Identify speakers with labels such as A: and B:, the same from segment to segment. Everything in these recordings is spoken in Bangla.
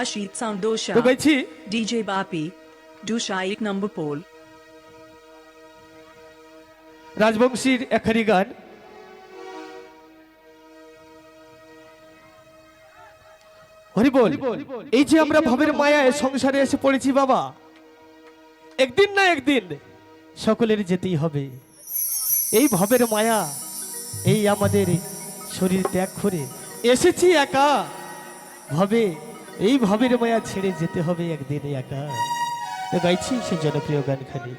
A: Ashit Soundosha,
B: তো গাইছি
A: DJ Bapi, Dusha 1 number pole.
B: রাজবংশীর একখানি গান। হরি বল। এই যে আমরা ভবের মায়ায় সংসারে এসে পড়েছি বাবা, একদিন না একদিন সকলের যেতেই হবে। এই ভবের মায়া, এই আমাদের শরীর ত্যাগ করে এসেছি একা ভবে, এই ভবের মায়া ছেড়ে যেতে হবে একদিন একা। তো গাইছি সে জনপ্রিয় গানখানি।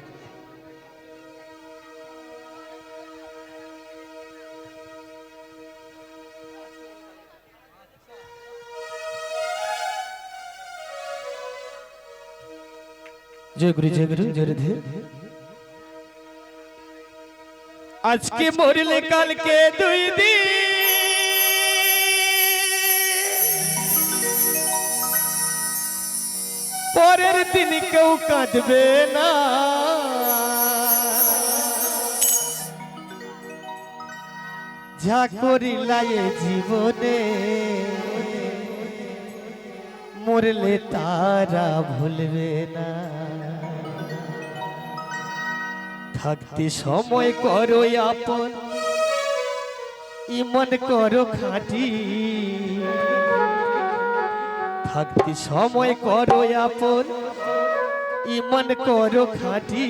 B: জয় গুরু জয় গুরু জয় রাধে। আজকে মরলে কালকে দুই দিন, পরের দিন কেউ কাঁদবে না। যা করিলাই জীবনে মরলে তারা ভুলবে না। থাকতে সময় করো আপন, ইমন করো খাঁটি। থাকতে সময় করো আপন, ইমন করো খাঁটি।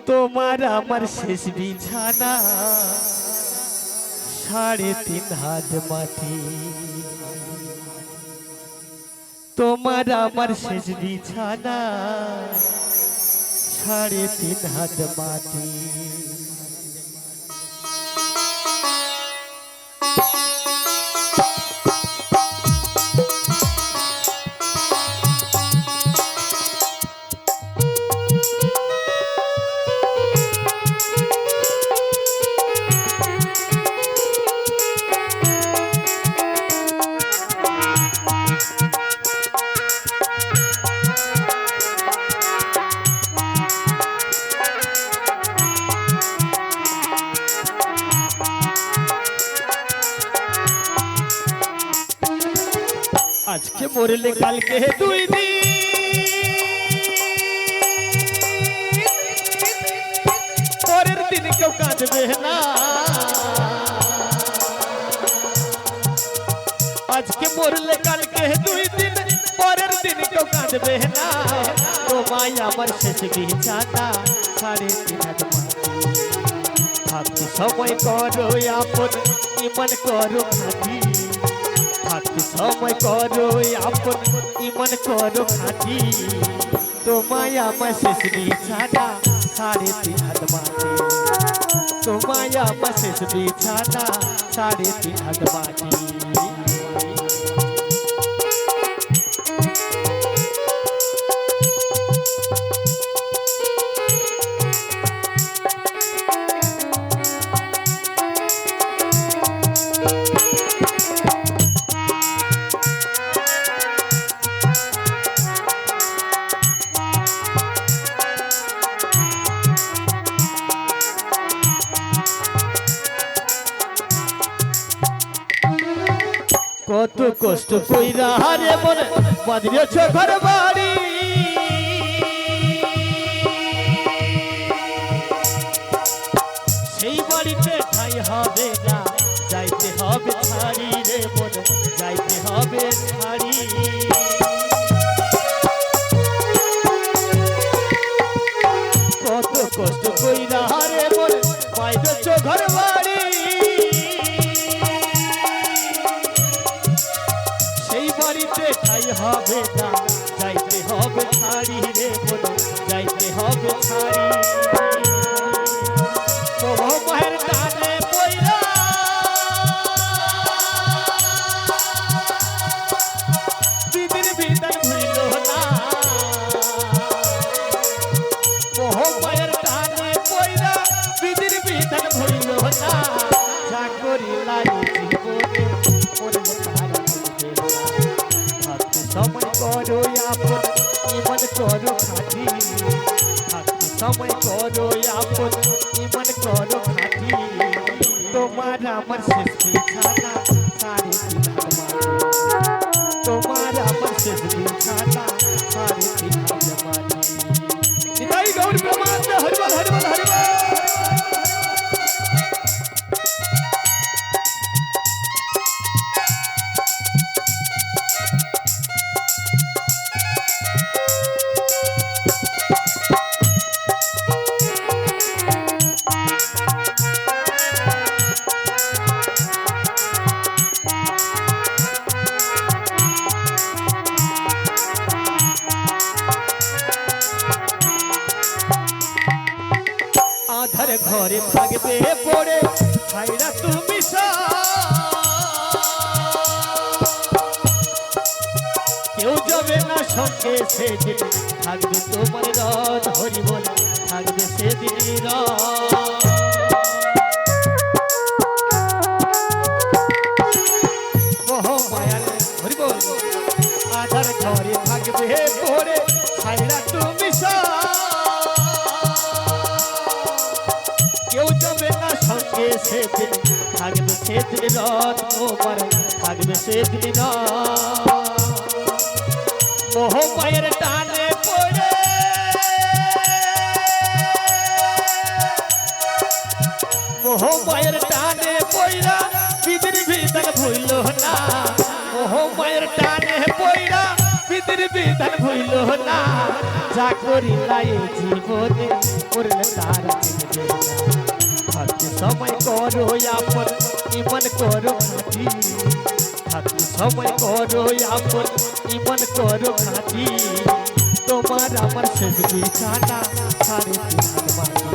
B: তোমার আমার শেষ বিছানা 3.5 হাত মাটি। তোমার আমার শেষ বিছানা 3.5 হাত মাটি। আজকে মরলে কালকে দুই দিন, পরের দিন কেউ কাঁদবে না। আজকে মরলে কালকে দুই দিন, পরের দিন কেউ কাঁদবে না। তোমায় আমার শেষ বিছানা 3.5 হাত মাটি। থাকতে সময় করো আপন, ইমন করো খাঁটি। থাকতে সময় করো আপন, ইমন করো খাঁটি। তোমায় আমার শেষ বিছানা 3.5 হাত মাটি। তোমায় আমার শেষ বিছানা 3.5 হাত মাটি। কত কষ্ট কইরা রে মন বাঁধিয়েছ ঘর বাড়ি। সেই বাড়িতে ঠাই হবে না, যাইতে হবে ছাড়ি রে মন, যাইতে হবে ছাড়ি। কত কষ্ট কইরা রে মন বাঁধিয়েছ ঘর বাড়ি। বাড়িতে ঠাই হবে না, যাইতে হবে ছাড়ি রে মন, যাইতে হবে ছাড়ি। তোমার মায়ের টানে পয়রা বিদির বিদায় ভুইল না। মোহ মায়ের টানে পয়রা বিদির বিদায় ভুইল না। যা করিলাই জীবনে মরলে তারা ভুলবে না। সময় করো আপন, ইমন করো খাঁটি। থাকতে সময় করো আপন, ইমন করো খাঁটি। তোমার আমার শেষ বিছানা 3.5 হাত মাটি। ঘরে থাকবে পড়ে ছাইরা তুমি কেউ যাবে না সঙ্গে সেদিন থাকবে তোমার রথ হরি বল থাকবে সেদিন মহামায়ার হরি বল আধার ঘরে থাকবে পড়ে ছাইরা তুমি কেউ যাবে না সঙ্গে সেদিন থাকবে সেদিন রথ তোমার থাকবে সেদিন রথ মোহমায়ের টানে পড়ে মোহমায়ের টানে পড়া বিদির বিধান ভুইল না মোহমায়ের টানে পড়া বিদির বিধান ভুইল না যা করিলাই জীবনে করলে তার চিনবে না থাকতে সময় করো আপন ইমন করো খাঁটি থাকতে সময় করো আপন ইমন করো খাঁটি তোমার আমার শেষ বিছানা সাড়ে তিন হাত মাটি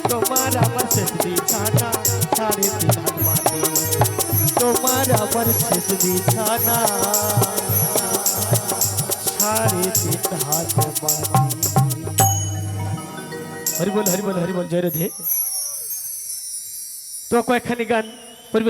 B: তোমার আমার শেষ বিছানা সাড়ে তিন হাত মাটি তোমার আমার শেষ বিছানা সাড়ে তিন হাত মাটি হরি বল হরি বল হরি বল জয় রাধে তো কয়েকখানি গান পরিবেশন